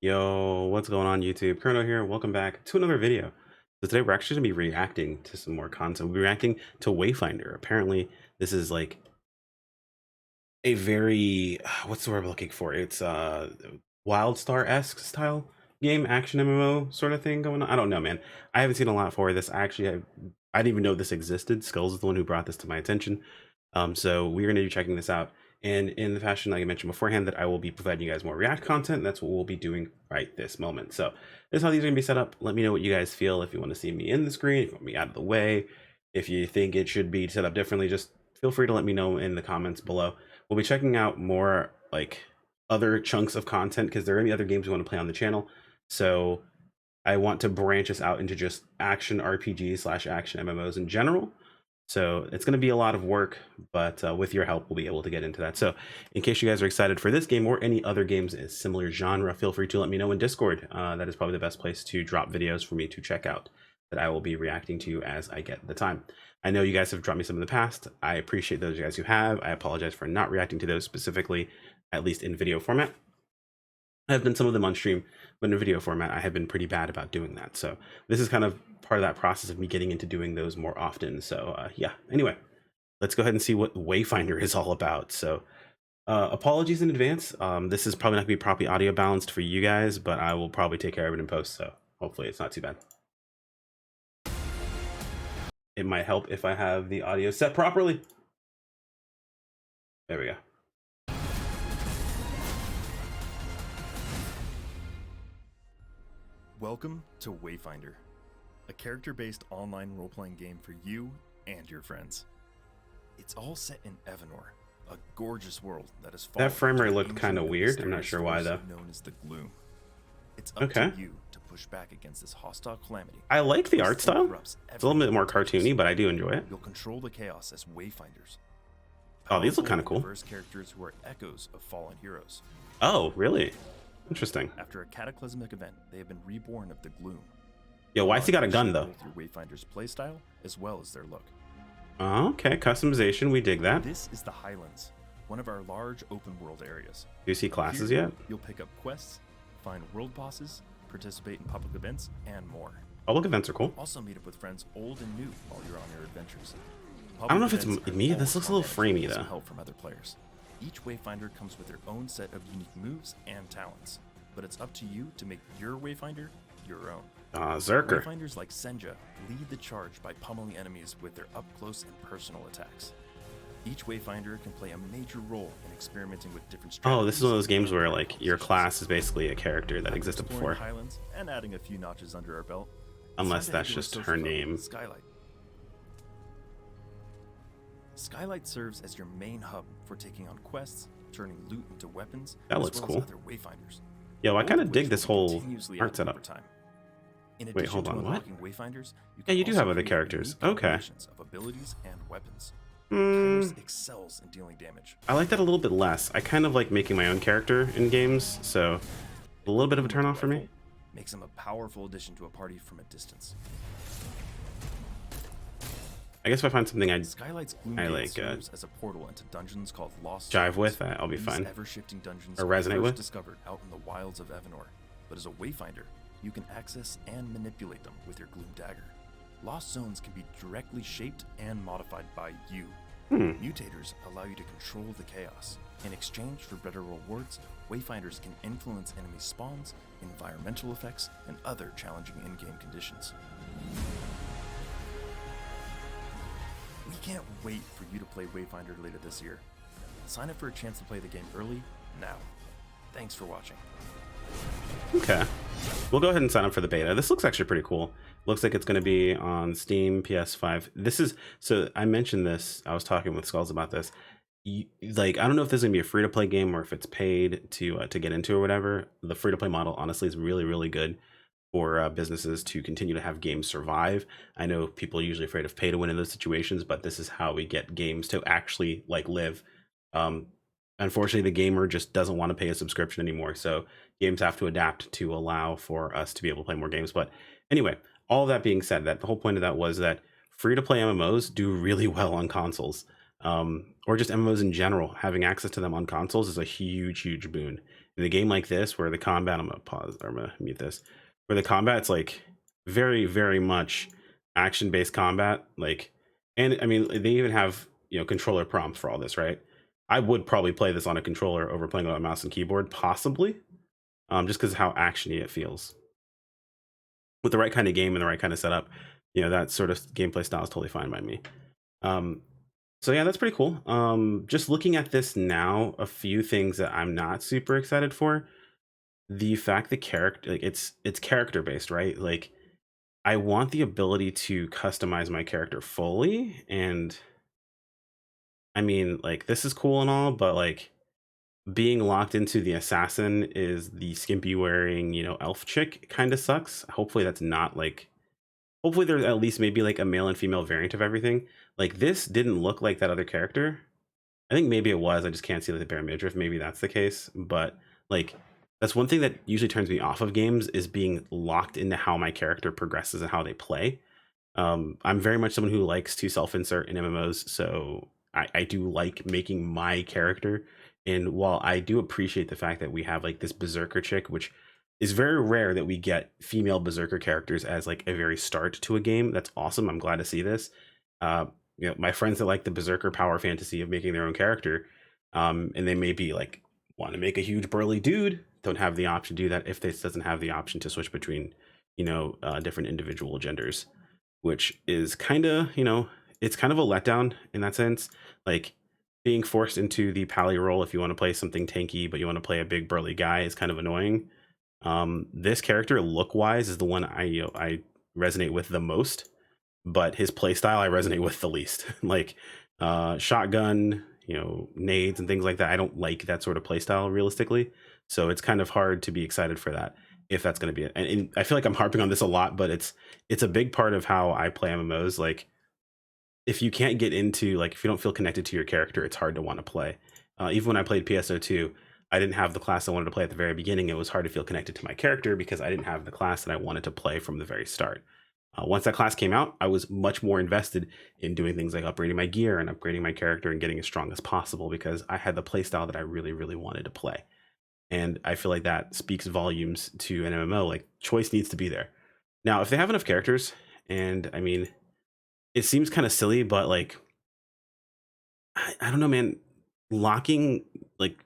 Yo, what's going on YouTube? Krono here. Welcome back to another video. So today we're actually going to be reacting to some more content. We'll be reacting to Wayfinder. Apparently, this is like a very what's the word I'm looking for? It's Wildstar-esque style game, action MMO sort of thing going on. I don't know, man. I haven't seen a lot for this. I didn't even know this existed. Skulls is the one who brought this to my attention. So we're going to be checking this out. And in the fashion, like I mentioned beforehand, that I will be providing you guys more React content. That's what we'll be doing right this moment. So this is how these are going to be set up. Let me know what you guys feel. If you want to see me in the screen, if you want me out of the way, if you think it should be set up differently, just feel free to let me know in the comments below. We'll be checking out more like other chunks of content because there are any other games we want to play on the channel. So I want to branch us out into just action RPGs / action MMOs in general. So it's going to be a lot of work, but with your help, we'll be able to get into that. So in case you guys are excited for this game or any other games in similar genre, feel free to let me know in Discord. That is probably the best place to drop videos for me to check out that I will be reacting to as I get the time. I know you guys have dropped me some in the past. I appreciate those guys who have. I apologize for not reacting to those specifically, at least in video format. I've done some of them on stream, but in video format, I have been pretty bad about doing that. So this is kind of part of that process of me getting into doing those more often. So yeah, anyway, let's go ahead and see what Wayfinder is all about. So apologies in advance. This is probably not gonna be properly audio balanced for you guys, but I will probably take care of it in post. So hopefully it's not too bad. It might help if I have the audio set properly. There we go. Welcome to Wayfinder, a character-based online role-playing game for you and your friends. It's all set in Evanor, a gorgeous world that is That frame rate looked kind of weird. I'm not sure why though. Known as the Gloom. It's up to you to push back against this hostile calamity. I like the art style. It's a little bit more cartoony, but I do enjoy it. You'll control the chaos as Wayfinders. Oh, these look kind of cool. Diverse characters who are echoes of fallen heroes. Oh, really? Interesting. After a cataclysmic event, they have been reborn of the Gloom. Yo, why's he got a gun though? Through Wayfinder's playstyle as well as their look. Okay, customization, we dig that. This is the Highlands, one of our large open world areas. Do you see classes yet? You'll pick up quests, find world bosses, participate in public events, and more. Public events are cool. Also meet up with friends old and new while you're on your adventures. I don't know if it's me. This looks a little framey though. Help from other players. Each Wayfinder comes with their own set of unique moves and talents, but it's up to you to make your Wayfinder your own. Zerker. Wayfinders like Senja lead the charge by pummeling enemies with their up-close and personal attacks. Each Wayfinder can play a major role in experimenting with different strategies. Oh, this is one of those games where like your class is basically a character that existed before. Highlands and adding a few notches under our belt. Unless that's just her name. Skylight. Skylight serves as your main hub for taking on quests, turning loot into weapons. That looks cool. Other Wayfinders. Yo, I kind of dig this whole art setup. Wait, hold on, what? Yeah, you do have other characters. Okay. Of abilities and weapons. Excels in dealing damage. I like that a little bit less. I kind of like making my own character in games, so a little bit of a turnoff for me. Makes him a powerful addition to a party from a distance. I guess if I find something I like as a portal into dungeons called Lost jive with, I'll be fine. Ever-shifting dungeons or resonate with. Discovered out in the wilds of Evanor, but as a Wayfinder, you can access and manipulate them with your Gloom Dagger. Lost zones can be directly shaped and modified by you. Mutators allow you to control the chaos. In exchange for better rewards, Wayfinders can influence enemy spawns, environmental effects, and other challenging in-game conditions. We can't wait for you to play Wayfinder later this year. Sign up for a chance to play the game early now. Thanks for watching. Okay, we'll go ahead and sign up for the beta. This looks actually pretty cool. Looks like it's going to be on Steam, PS5. This is, so I mentioned this, I was talking with Skulls about this. Like, I don't know if this is going to be a free-to-play game or if it's paid to get into or whatever. The free-to-play model, honestly, is really, really good for businesses to continue to have games survive. I know people are usually afraid of pay to win in those situations, but this is how we get games to actually like live. Unfortunately, the gamer just doesn't want to pay a subscription anymore, so games have to adapt to allow for us to be able to play more games. But anyway, all that being said, that the whole point of that was that free-to-play MMOs do really well on consoles, or just MMOs in general. Having access to them on consoles is a huge, huge boon. in a game like this where the combat, I'm gonna pause or I'm gonna mute this, where the combat's like very, very much action-based combat, like, and I mean they even have, you know, controller prompts for all this, right? I would probably play this on a controller over playing on a mouse and keyboard, possibly, just because how actiony it feels. With the right kind of game and the right kind of setup, you know, that sort of gameplay style is totally fine by me. Um, so yeah, that's pretty cool. Just looking at this now, a few things that I'm not super excited for. The fact that character, like, it's character based, right? Like, I want the ability to customize my character fully, and I mean, like, this is cool and all, but like being locked into the assassin is the skimpy wearing, you know, elf chick kind of sucks. Hopefully that's not like, hopefully there's at least maybe like a male and female variant of everything. Like, this didn't look like that other character. I think maybe it was. I just can't see like the bare midriff. Maybe that's the case. But like, that's one thing that usually turns me off of games is being locked into how my character progresses and how they play. I'm very much someone who likes to self-insert in MMOs, so I do like making my character. And while I do appreciate the fact that we have like this berserker chick, which is very rare that we get female berserker characters as like a very start to a game. That's awesome. I'm glad to see this. Uh, you know, my friends that like the berserker power fantasy of making their own character, and they may be like want to make a huge burly dude, don't have the option to do that if this doesn't have the option to switch between, you know, different individual genders, which is kind of, you know, it's kind of a letdown in that sense. Like, being forced into the pally role if you want to play something tanky, but you want to play a big burly guy is kind of annoying. This character look wise is the one I resonate with the most, but his playstyle I resonate with the least. Like, shotgun, you know, nades and things like that. I don't like that sort of playstyle realistically, so it's kind of hard to be excited for that if that's going to be it. And I feel like I'm harping on this a lot, but it's a big part of how I play MMOs. Like, if you can't get into, like, if you don't feel connected to your character, it's hard to want to play. Even when I played PSO2, I didn't have the class I wanted to play at the very beginning. It was hard to feel connected to my character because I didn't have the class that I wanted to play from the very start. Once that class came out, I was much more invested in doing things like upgrading my gear and upgrading my character and getting as strong as possible because I had the playstyle that I really, really wanted to play. And I feel like that speaks volumes to an MMO. Like, choice needs to be there. Now, if they have enough characters, and I mean, it seems kind of silly, but like, I don't know, man. Locking, like,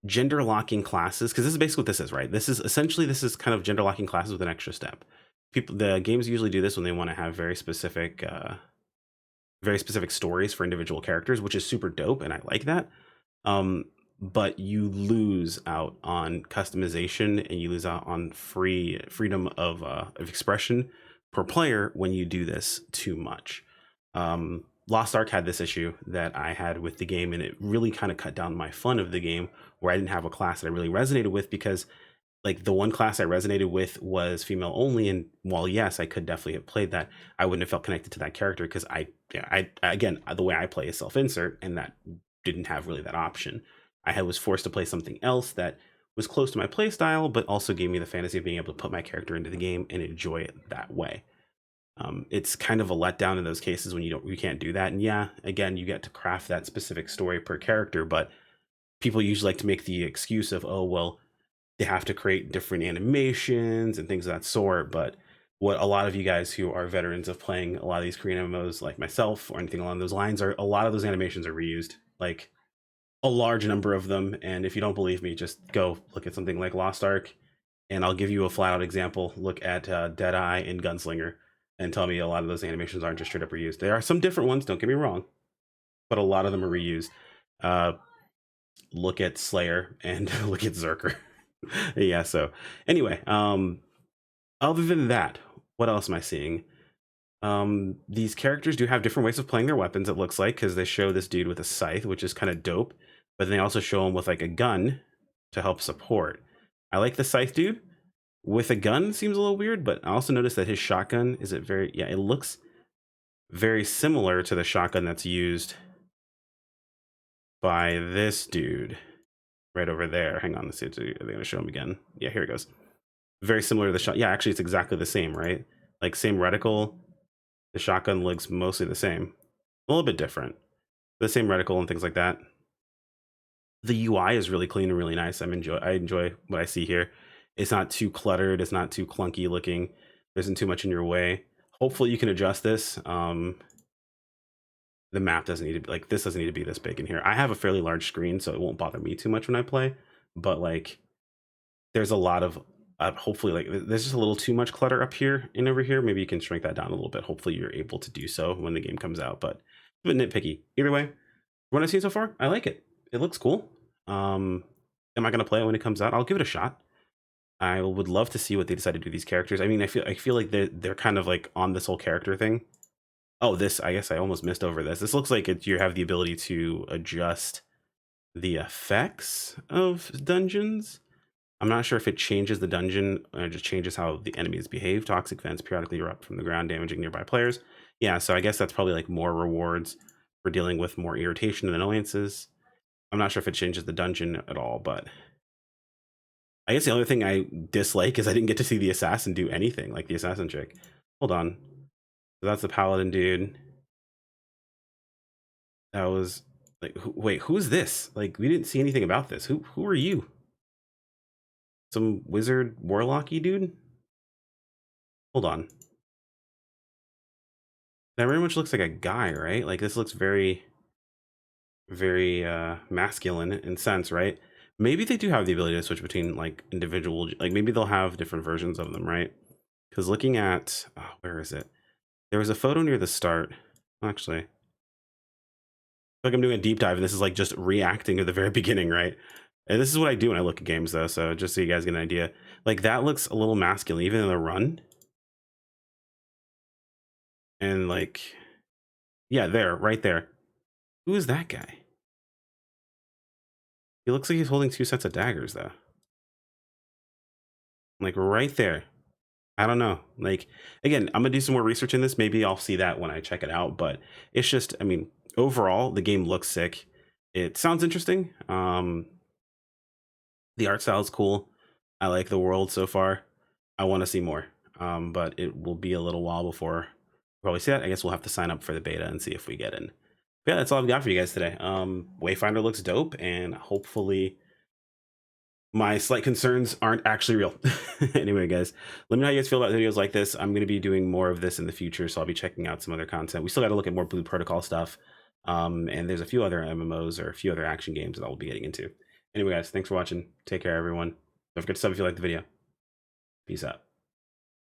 gender locking classes, because this is basically what this is, right? This is essentially, this is kind of gender locking classes with an extra step. People, the games usually do this when they want to have very specific stories for individual characters, which is super dope, and I like that. But you lose out on customization and you lose out on freedom of expression per player when you do this too much. Lost Ark had this issue that I had with the game, and it really kind of cut down my fun of the game, where I didn't have a class that I really resonated with because, like, the one class I resonated with was female only, and while yes, I could definitely have played that, I wouldn't have felt connected to that character because I again, the way I play is self insert, and that didn't have really that option. Was forced to play something else that was close to my play style, but also gave me the fantasy of being able to put my character into the game and enjoy it that way. It's kind of a letdown in those cases when you can't do that. And yeah, again, you get to craft that specific story per character, but people usually like to make the excuse of, oh well, they have to create different animations and things of that sort. But what a lot of you guys who are veterans of playing a lot of these Korean MMOs, like myself or anything along those lines, are a lot of those animations are reused, like a large number of them. And if you don't believe me, just go look at something like Lost Ark, and I'll give you a flat out example. Look at Deadeye and Gunslinger, and tell me a lot of those animations aren't just straight up reused. There are some different ones, don't get me wrong, but a lot of them are reused. Uh, Look at Slayer and look at Zerker. Yeah, so anyway, other than that, what else am I seeing? These characters do have different ways of playing their weapons, it looks like, because they show this dude with a scythe, which is kind of dope, but then they also show him with like a gun to help support. I like the scythe dude. With a gun seems a little weird, but I also noticed that his shotgun is it looks very similar to the shotgun that's used by this dude right over there. Hang on, let's see. Are they going to show him again? Yeah, here it goes. Very similar to the shot. Yeah, actually, it's exactly the same, right? Like, same reticle. The shotgun looks mostly the same. A little bit different. The same reticle and things like that. The UI is really clean and really nice. I enjoy what I see here. It's not too cluttered. It's not too clunky looking. There isn't too much in your way. Hopefully you can adjust this. The map doesn't need to be like this doesn't need to be this big in here. I have a fairly large screen, so it won't bother me too much when I play. But like, there's a lot of hopefully like there's just a little too much clutter up here and over here. Maybe you can shrink that down a little bit. Hopefully you're able to do so when the game comes out. But a bit nitpicky. Either way, what I've seen so far, I like it. It looks cool. Am I gonna play it when it comes out? I'll give it a shot. I would love to see what they decide to do with these characters. I mean, I feel like they're kind of like on this whole character thing. Oh, this I guess I almost missed over this. This looks like you have the ability to adjust the effects of dungeons. I'm not sure if it changes the dungeon or just changes how the enemies behave. Toxic vents periodically erupt from the ground, damaging nearby players. Yeah, so I guess that's probably like more rewards for dealing with more irritation and annoyances. I'm not sure if it changes the dungeon at all, but I guess the only thing I dislike is I didn't get to see the assassin do anything, like the assassin chick. Hold on. So that's the paladin dude. That was like, wait, who's this? Like, we didn't see anything about this. Who are you? Some wizard warlocky dude? Hold on. That very much looks like a guy, right? Like this looks very, very masculine in sense, right? Maybe they do have the ability to switch between like individual, like maybe they'll have different versions of them, right? Because looking at, where is it? There was a photo near the start. Actually, like I'm doing a deep dive, and this is like just reacting at the very beginning, right? And this is what I do when I look at games, though. So just so you guys get an idea, like that looks a little masculine, even in the run, and like, yeah, there, right there. Who is that guy? He looks like he's holding two sets of daggers, though. Like right there. I don't know. Like again, I'm gonna do some more research in this. Maybe I'll see that when I check it out. But it's just, I mean, overall, the game looks sick. It sounds interesting. The art style is cool. I like the world so far. I want to see more. But it will be a little while before we probably see that. I guess we'll have to sign up for the beta and see if we get in. But yeah, that's all I've got for you guys today. Wayfinder looks dope, and hopefully my slight concerns aren't actually real. Anyway, guys, let me know how you guys feel about videos like this. I'm going to be doing more of this in the future, so I'll be checking out some other content. We still got to look at more Blue Protocol stuff. And there's a few other MMOs or a few other action games that I'll be getting into. Anyway, guys, thanks for watching. Take care, everyone. Don't forget to sub if you like the video. Peace out.